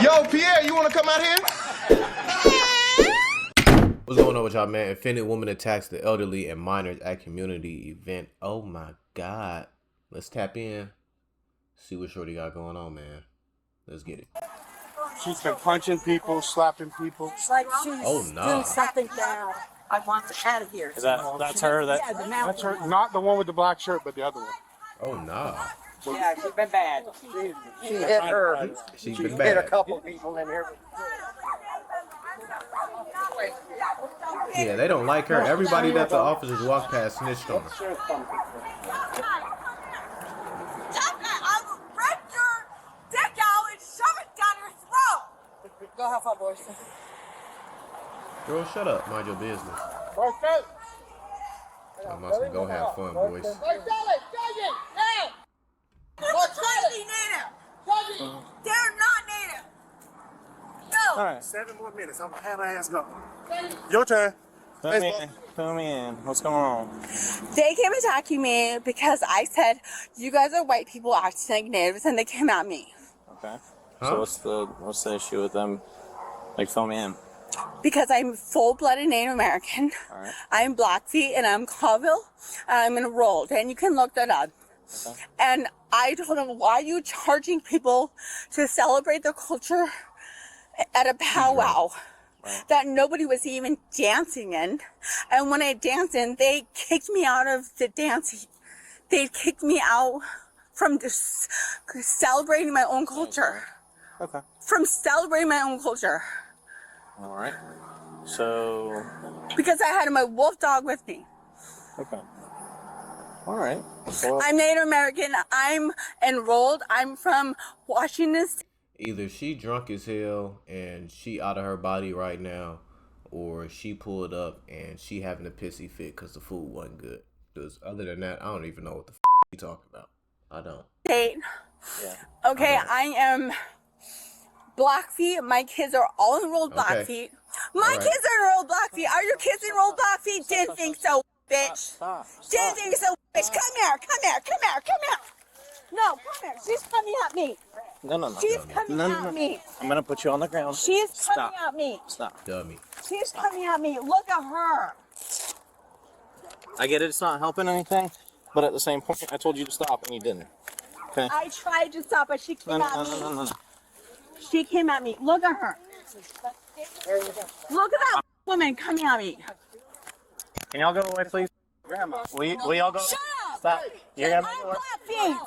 Yo, Pierre, you want to come out here? What's going on with y'all, man? Offended woman attacks the elderly and minors at community event. Oh my God. Let's tap in. See what Shorty got going on, man. Let's get it. She's been punching people, slapping people. It's like she's doing something bad. I want out of here. That's her? That's her. Not the one with the black shirt, but the other one. Oh, nah. Yeah, she's been bad. She hit her. She's been hit bad. a couple people in here. Yeah, they don't like her. Everybody that the officers walk past snitched on her. I will rip your dick out and shove it down your throat. Go have fun, boys. Girl, shut up. Mind your business. I must go have fun, boys. They're trying to be native. They're not native. No. All right. 7 more minutes. I'm gonna have my ass go. Your turn. Fill me in. What's going on? They came attacking me because I said, you guys are white people acting like natives, and they came at me. Okay. Huh? So what's the issue with them? Like, fill me in. Because I'm full-blooded Native American. All right. I'm Blackfeet, and I'm Colville, and I'm enrolled, and you can look that up. Okay. And I told them, why are you charging people to celebrate their culture at a powwow that nobody was even dancing in? And when I danced in, they kicked me out of the dance. They kicked me out from just celebrating my own culture. Okay. From celebrating my own culture. All right. So. Because I had my wolf dog with me. Okay. All right. Well, I'm Native American. I'm enrolled. I'm from Washington State. Either she drunk as hell and she out of her body right now, or she pulled up and she having a pissy fit because the food wasn't good. Because other than that, I don't even know what the you talking about. I don't. Yeah. Okay, I am Blackfeet. My kids are all enrolled Blackfeet. My kids are enrolled Blackfeet. Are your kids enrolled Blackfeet? Didn't think so, bitch. Stop. Didn't think so, bitch. Come here. No, come here. She's coming at me. No. She's coming at me. I'm gonna put you on the ground. She's coming at me. Stop. Dummy. She's coming at me. Look at her. I get it. It's not helping anything, but at the same point, I told you to stop and you didn't. Okay. I tried to stop, but she came at me. No. She came at me. Look at her. Look at that woman coming at me. Can y'all go away, please? Grandma. Will y'all go? Shut up. Stop. You're gonna make it I'm work. Blackfeet.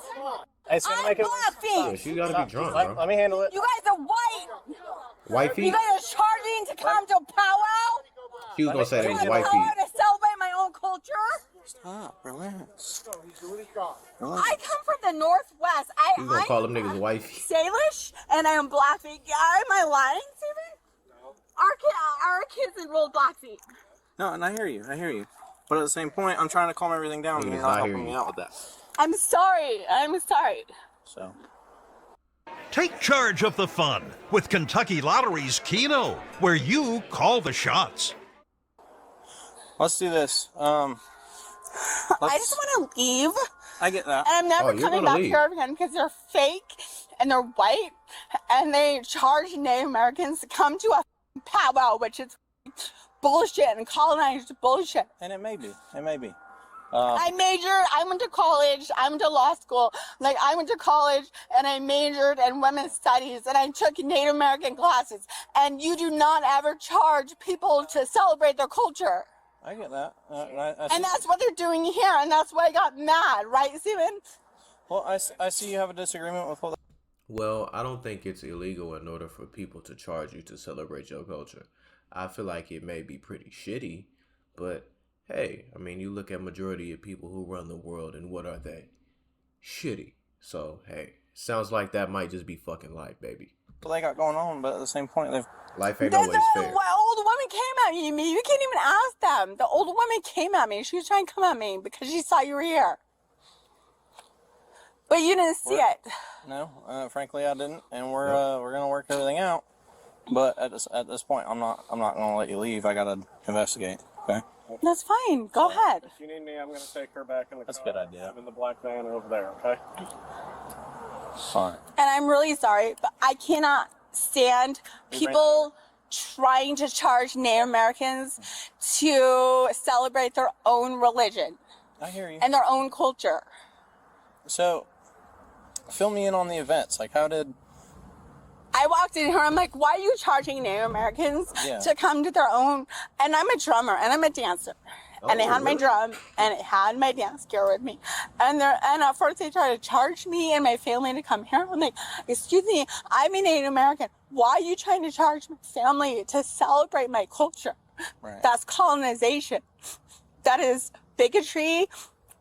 It's gonna make it work. Yeah, Blackfeet. she gotta be drunk, Let bro. me handle it. You guys are white. White You feet? guys are charging to come to a powwow? She was gonna say they was To white power feet. to celebrate my own culture? Stop. Relax. I come from the Northwest. You gonna call them niggas white feet? Salish, and I am Blackfeet. Am I lying, Steven? Our kids enrolled Blackfeet. No, and I hear you. But at the same point, I'm trying to calm everything down, and you're not helping me out with that. I'm sorry. So. Take charge of the fun with Kentucky Lottery's Keno, where you call the shots. Let's do this. I just want to leave. I get that. And I'm never you're coming gonna back leave. here again because they're fake and they're white and they charge Native Americans to come to a powwow, which is bullshit and colonized bullshit. And it may be. I went to college, I went to law school. Like, I went to college and I majored in women's studies and I took Native American classes. And you do not ever charge people to celebrate their culture. I get that. And that's what they're doing here, and that's why I got mad, right, Steven? Well, I see you have a disagreement with all that. Well, I don't think it's illegal in order for people to charge you to celebrate your culture. I feel like it may be pretty shitty, but hey, I mean, you look at majority of people who run the world, and what are they? Shitty. So, hey, sounds like that might just be fucking life, baby. What they got going on, but at the same point, Life ain't always fair. The old woman came at me. You can't even ask them. The old woman came at me. She was trying to come at me because she saw you were here. But you didn't see it. No, frankly, I didn't, and we're gonna work everything out. But at this point, I'm not gonna let you leave. I gotta investigate. Okay. That's fine. Go ahead. If you need me, I'm going to take her back in the That's a car. good idea. I'm in the black van over there, okay? Fine. And I'm really sorry, but I cannot stand people trying to charge Native Americans to celebrate their own religion. I hear you. And their own culture. So, fill me in on the events. Like, how did... I walked in here, I'm like, why are you charging Native Americans to come to their own? And I'm a drummer and I'm a dancer. And I had my drum and it had my dance gear with me. And at first they tried to charge me and my family to come here. I'm like, excuse me, I'm a Native American. Why are you trying to charge my family to celebrate my culture? Right. That's colonization. That is bigotry.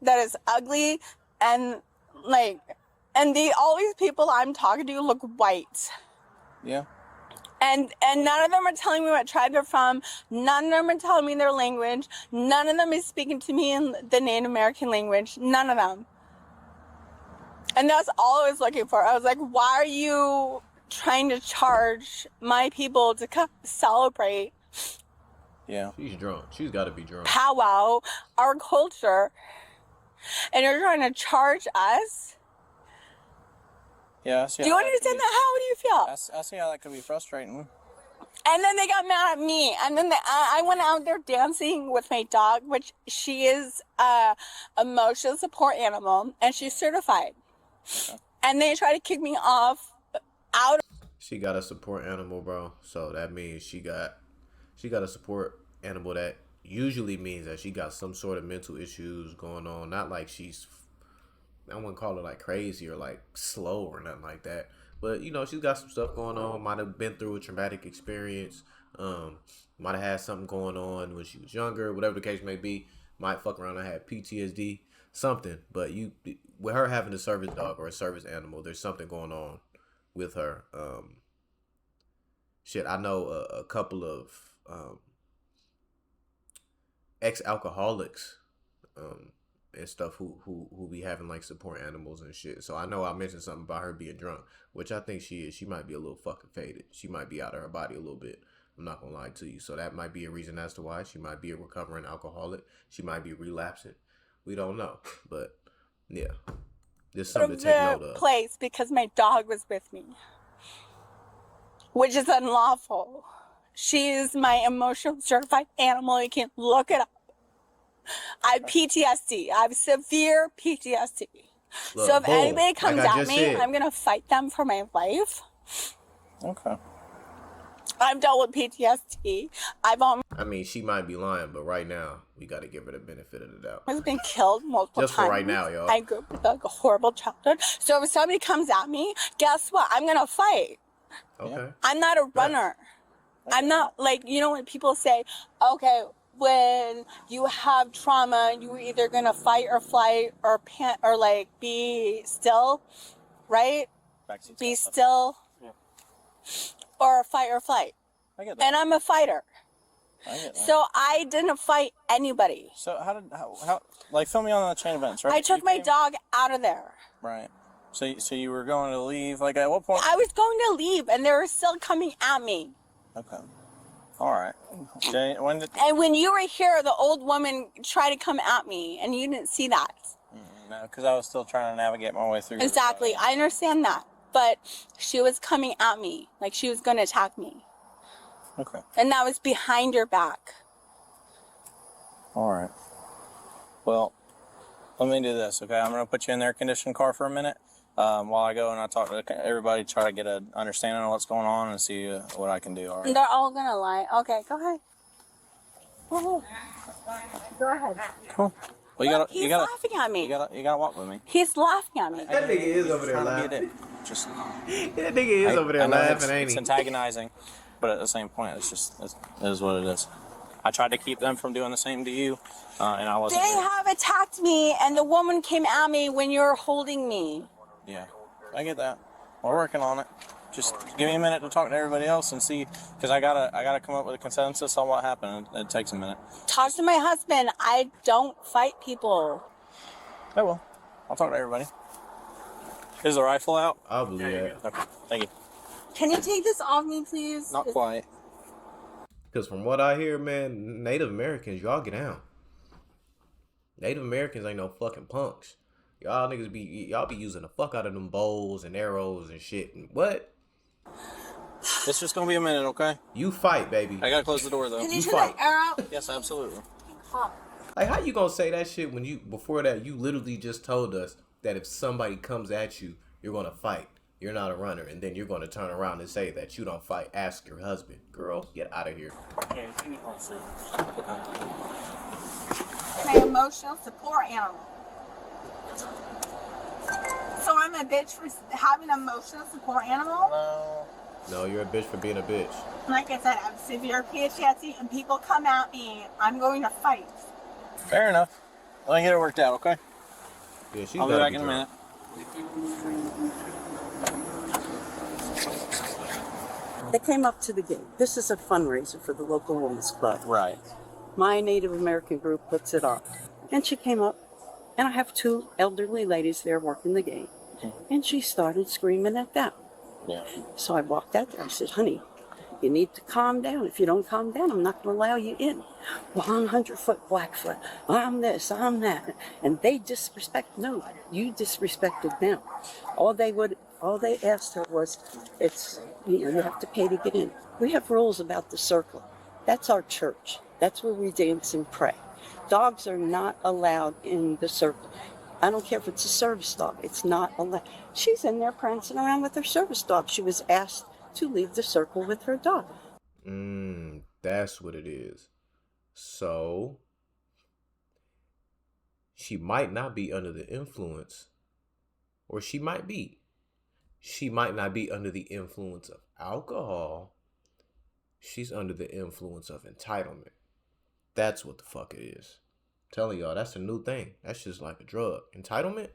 That is ugly. And all these people I'm talking to look white. Yeah. And none of them are telling me what tribe they're from. None of them are telling me their language. None of them is speaking to me in the Native American language. None of them. And that's all I was looking for. I was like, why are you trying to charge my people to come celebrate? Yeah. She's drunk. She's got to be drunk. Powwow, our culture. And you're trying to charge us? Yeah. Do you understand that? How do you feel? I see how that could be frustrating. And then they got mad at me. And then I went out there dancing with my dog, which she is a emotional support animal, and she's certified. Okay. And they try to kick me off out. She got a support animal, bro. So that means she got a support animal. That usually means that she got some sort of mental issues going on. Not like she's, I wouldn't call her like crazy or like slow or nothing like that. But, you know, she's got some stuff going on. Might have been through a traumatic experience. Might have had something going on when she was younger. Whatever the case may be. Might fuck around and have PTSD. Something. But with her having a service dog or a service animal, there's something going on with her. I know a couple of ex-alcoholics and stuff who be having like support animals and shit. So I know I mentioned something about her being drunk, which I think she is. She might be a little fucking faded. She might be out of her body a little bit. I'm not gonna lie to you. So that might be a reason as to why. She might be a recovering alcoholic. She might be relapsing. We don't know. But yeah, there's something to take note of. Place because my dog was with me, which is unlawful. She is my emotional certified animal. You can look it up. I have PTSD. I have severe PTSD. Look, so if boom, anybody comes like at me, I'm going to fight them for my life. Okay. I've dealt with PTSD. I mean, she might be lying, but right now, we got to give her the benefit of the doubt. I've been killed multiple times. Just for right now, y'all. I grew up with like a horrible childhood. So if somebody comes at me, guess what? I'm going to fight. Okay. I'm not a runner. I'm not like, you know, when people say, okay, when you have trauma, you're either going to fight or flight or pant or like be still, right? Be still or fight or flight. I get that. And I'm a fighter. I get that. So I didn't fight anybody. So how like fill me on the chain events, right? I took my dog out of there. Right. So you were going to leave, like at what point? I was going to leave and they were still coming at me. Okay. All right. Okay. And when you were here, the old woman tried to come at me, and you didn't see that. No, because I was still trying to navigate my way through. Exactly. I understand that. But she was coming at me, like she was going to attack me. Okay. And that was behind your back. All right. Well, let me do this, okay? I'm going to put you in the air-conditioned car for a minute while I go and I talk to everybody, try to get an understanding of what's going on and see what I can do. All right. They're all going to lie. Okay, go ahead. Go ahead. Cool. Well, He's laughing at me. You gotta walk with me. He's laughing at me. That nigga is over there laughing. That nigga is over there laughing, ain't he? It's antagonizing, but at the same point, it is what it is. I tried to keep them from doing the same to you, and I wasn't. They have attacked me, and the woman came at me when you were holding me. Yeah, I get that. We're working on it. Just give me a minute to talk to everybody else and see, because I gotta come up with a consensus on what happened. It takes a minute. Talk to my husband. I don't fight people. I will. I'll talk to everybody. Is the rifle out? I'll believe that. Okay, thank you. Can you take this off me, please? Not quite. Because from what I hear, man, Native Americans, y'all get down. Native Americans ain't no fucking punks. Y'all niggas y'all be using the fuck out of them bows and arrows and shit. And what? It's just gonna be a minute, okay? You fight, baby. I gotta close the door though. Can you You turn fight. that air out? Yes, absolutely. Like, how you gonna say that shit when you, before that, you literally just told us that if somebody comes at you, you're gonna fight. You're not a runner, and then you're gonna turn around and say that you don't fight. Ask your husband. Girl, get out of here. My emotional support animal. So I'm a bitch for having an emotional support animal? No, you're a bitch for being a bitch. Like I said, I have severe PTSD and people come at me, I'm going to fight. Fair enough. Let me get it worked out, okay? Yeah, she's I'll be gotta back in a drunk. minute. They came up to the gate. This is a fundraiser for the local women's club. Right. My Native American group puts it on. And she came up, and I have two elderly ladies there working the gate. And she started screaming at them. Yeah. So I walked out there. I said, honey, you need to calm down. If you don't calm down, I'm not going to allow you in. Well, I'm 100-foot Blackfoot. I'm this, I'm that. And they disrespect. No, you disrespected them. All they asked her was, you have to pay to get in. We have rules about the circle. That's our church. That's where we dance and pray. Dogs are not allowed in the circle. I don't care if it's a service dog. It's not allowed. She's in there prancing around with her service dog. She was asked to leave the circle with her dog. That's what it is. So, she might not be under the influence, or she might be. She might not be under the influence of alcohol. She's under the influence of entitlement. That's what the fuck it is. I'm telling y'all, that's a new thing. That's just like a drug. Entitlement?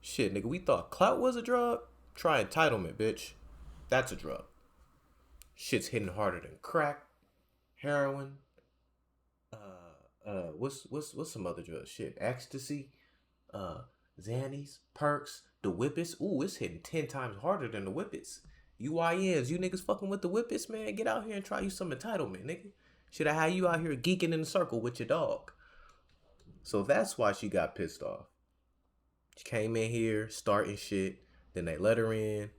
Shit, nigga, we thought clout was a drug? Try entitlement, bitch. That's a drug. Shit's hitting harder than crack, heroin, what's some other drugs? Shit, ecstasy, Xannies, perks, the whippets. Ooh, it's hitting 10 times harder than the whippets. UINs, you niggas fucking with the whippets, man. Get out here and try you some entitlement, nigga. Should I have you out here geeking in the circle with your dog? So that's why she got pissed off. She came in here starting shit. Then they let her in.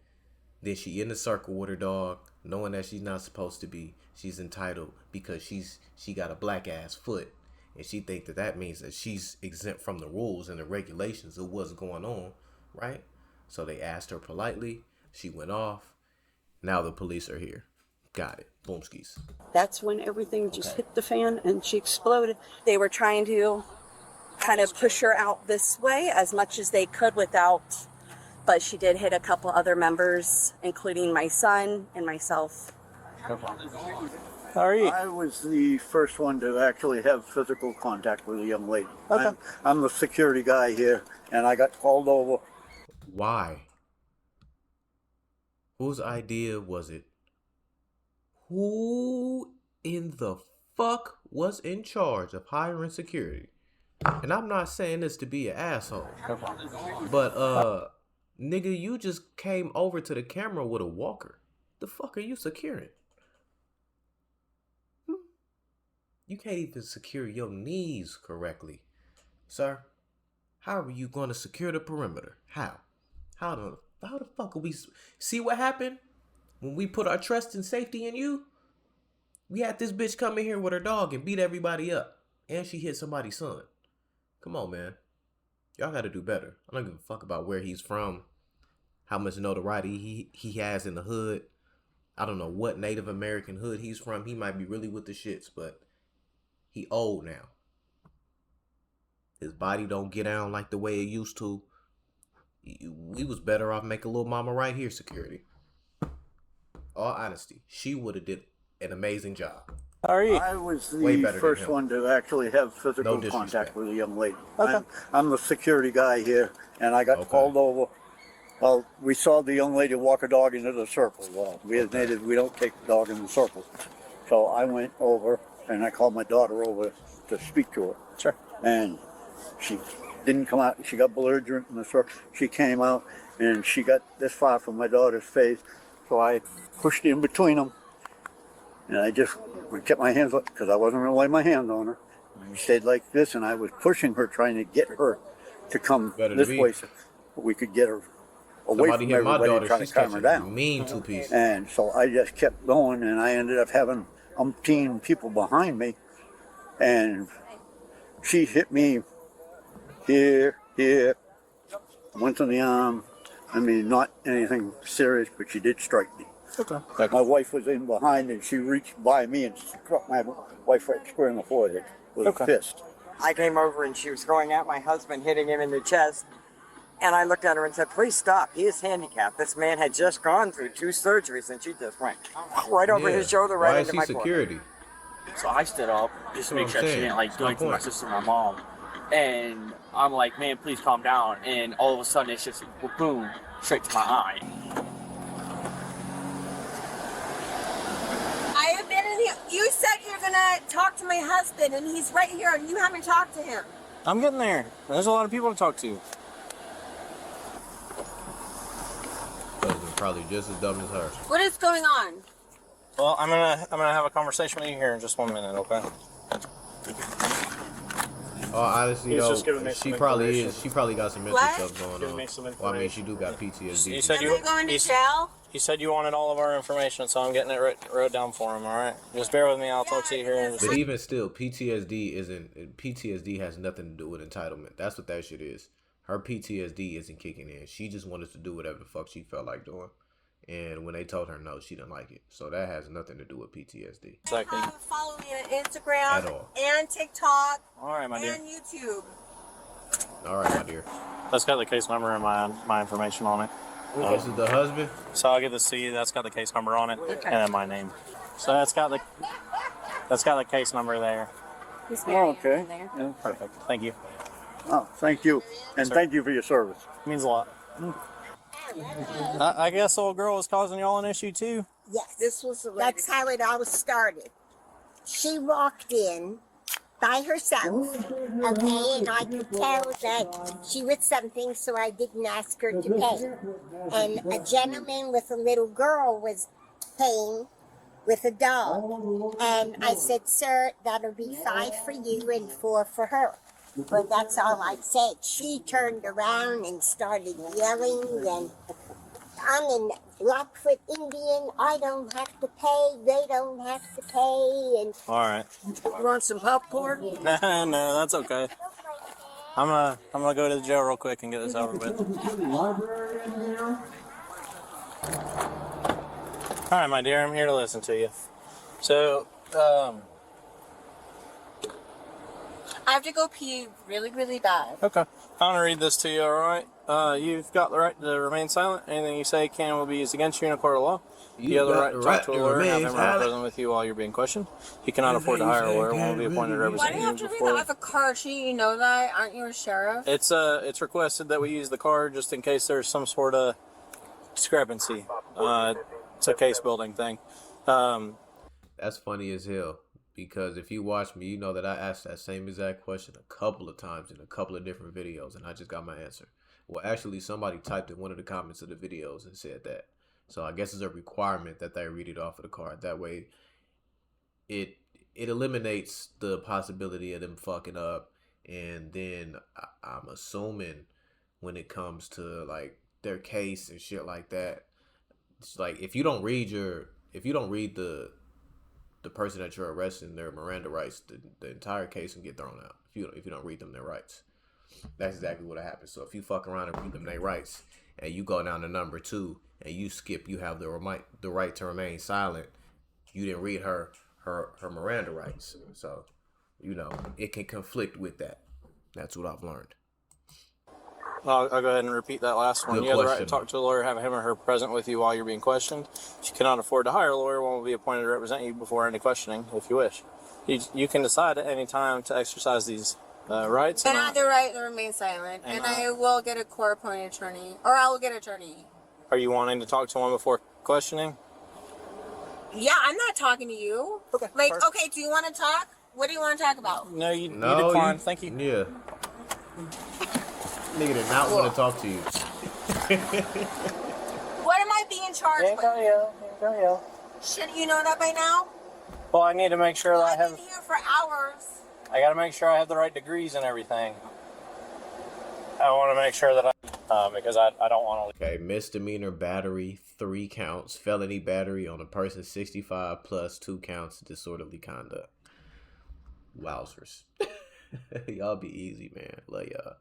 Then she in the circle with her dog, knowing that she's not supposed to be. She's entitled because she got a black ass foot. And she think that means that she's exempt from the rules and the regulations of what's going on, right? So they asked her politely. She went off. Now the police are here. Got it. Boomskis. That's when everything just hit the fan and she exploded. They were trying to kind of push her out this way as much as they could without, but she did hit a couple other members, including my son and myself. How are you? I was the first one to actually have physical contact with a young lady. Okay. I'm the security guy here, and I got called over. Why? Whose idea was it? Who in the fuck was in charge of hiring security? And I'm not saying this to be an asshole. But, nigga, you just came over to the camera with a walker. The fuck are you securing? You can't even secure your knees correctly. Sir, how are you going to secure the perimeter? How the fuck are we... See what happened? When we put our trust and safety in you, we had this bitch come in here with her dog and beat everybody up. And she hit somebody's son. Come on, man. Y'all got to do better. I don't give a fuck about where he's from, how much notoriety he has in the hood. I don't know what Native American hood he's from. He might be really with the shits, but he old now. His body don't get down like the way it used to. We was better off making little mama right here security. All honesty, she would have did an amazing job. How are you? I was Way the better than first him. one to actually have No physical disrespect. contact with a young lady. Okay. I'm the security guy here, and I got Okay. called over. Well, we saw the young lady walk a dog into the circle. Well, we as natives, we don't take the dog in the circle. So I went over, and I called my daughter over to speak to her. Sure. And she didn't come out. She got belligerent in the circle. She came out, and she got this far from my daughter's face. So I pushed in between them, and I just kept my hands up because I wasn't going to lay my hands on her. I stayed like this, and I was pushing her, trying to get her to come Better to this be. way so we could get her away Somebody from hit my everybody daughter. trying She's to calm her catching a down. mean 2-piece. And so I just kept going, and I ended up having umpteen people behind me, and she hit me here, once on the arm. I mean, not anything serious, but she did strike me. Okay. My wife was in behind, and she reached by me and struck my wife right square in the forehead with a fist. I came over and she was going at my husband, hitting him in the chest. And I looked at her and said, please stop. He is handicapped. This man had just gone through 2 surgeries, and she just went right over his shoulder, right Why into is my he security? So I stood up just to make sure she didn't like do anything to my sister and my mom. And I'm like, man, please calm down. And all of a sudden, it's just boom, straight to my eye. I have been in here. You said you're gonna talk to my husband, and he's right here, and you haven't talked to him. I'm getting there. There's a lot of people to talk to. Husband probably just as dumb as her. What is going on? Well, I'm gonna have a conversation with you here in just 1 minute, okay? Oh, honestly, He's though, just giving me she some probably information. is. She probably got some mental What? stuff going Giving on. me some Well, I mean, she information. do got PTSD. You said Am you I going to jail? you said you wanted all of our information, so I'm getting it wrote down for him. All right, just bear with me. I'll talk to you here in just. But even still, PTSD has nothing to do with entitlement. That's what that shit is. Her PTSD isn't kicking in. She just wanted to do whatever the fuck she felt like doing. And when they told her no, she didn't like it. So that has nothing to do with PTSD. Second. Follow me on Instagram At all. and TikTok All right, my dear. and YouTube. All right, my dear. That's got the case number and my information on it. This is the husband? So I'll give this to you. That's got the case number on it and then my name. So that's got the case number there. Oh, okay. Yeah. Perfect. Thank you. Oh, thank you. And thank you for your service. It means a lot. I guess old girl was causing y'all an issue too. Yes, that's how it all started. She walked in by herself, okay, and I could tell that she was something, so I didn't ask her to pay. And a gentleman with a little girl was paying with a dog. And I said, sir, that'll be 5 for you and 4 for her. But that's all I said. She turned around and started yelling, and I'm an Blackfoot Indian. I don't have to pay. They don't have to pay. And All right. You want some popcorn? No, that's okay. I'm gonna go to the jail real quick and get this over with. All right, my dear, I'm here to listen to you. So, I have to go pee really, really bad. okay. I'm gonna read this to you, all right? You've got the right to remain silent. Anything you say can will be used against you in a court of law. You have the right to talk to a lawyer and have him present with you while you're being questioned. You cannot afford to hire a lawyer. One will be appointed to Why represent do you you have to read before. that off a card sheet? You know that? Aren't you a sheriff? It's requested that we use the card just in case there's some sort of discrepancy. It's a case building thing. That's funny as hell. Because if you watch me, you know that I asked that same exact question a couple of times in a couple of different videos, and I just got my answer. Well, actually, somebody typed in one of the comments of the videos and said that. So I guess it's a requirement that they read it off of the card. That way, it eliminates the possibility of them fucking up. And then I'm assuming when it comes to like their case and shit like that, it's like if you don't read the person that you're arresting their Miranda rights, the entire case can get thrown out if you don't read them their rights. That's exactly what happens. So if you fuck around and read them their rights, and you go down to number 2 and you skip, you have the right to remain silent. You didn't read her Miranda rights, so you know it can conflict with that. That's what I've learned. I'll go ahead and repeat that last one. Good You have the right to question. talk to a lawyer, have him or her present with you while you're being questioned. If you cannot afford to hire a lawyer, one will be appointed to represent you before any questioning, if you wish. You can decide at any time to exercise these rights. And I have the right to remain silent. And I will get a court-appointed attorney. Or I will get an attorney. Are you wanting to talk to one before questioning? Yeah, I'm not talking to you. Okay. Like, perfect. okay, do you want to talk? What do you want to talk about? No, you decline. Thank you. Yeah. Nigga did not want to talk to you. What am I being charged with? Go yell. Shouldn't you know that by now? Well, I need to make sure that I I've have. been here for hours. I got to make sure I have the right degrees and everything. I want to make sure that because I don't want to. Okay, misdemeanor battery, 3 counts. Felony battery on a person 65 plus 2 counts disorderly conduct. Wowzers. Y'all be easy, man. Love y'all.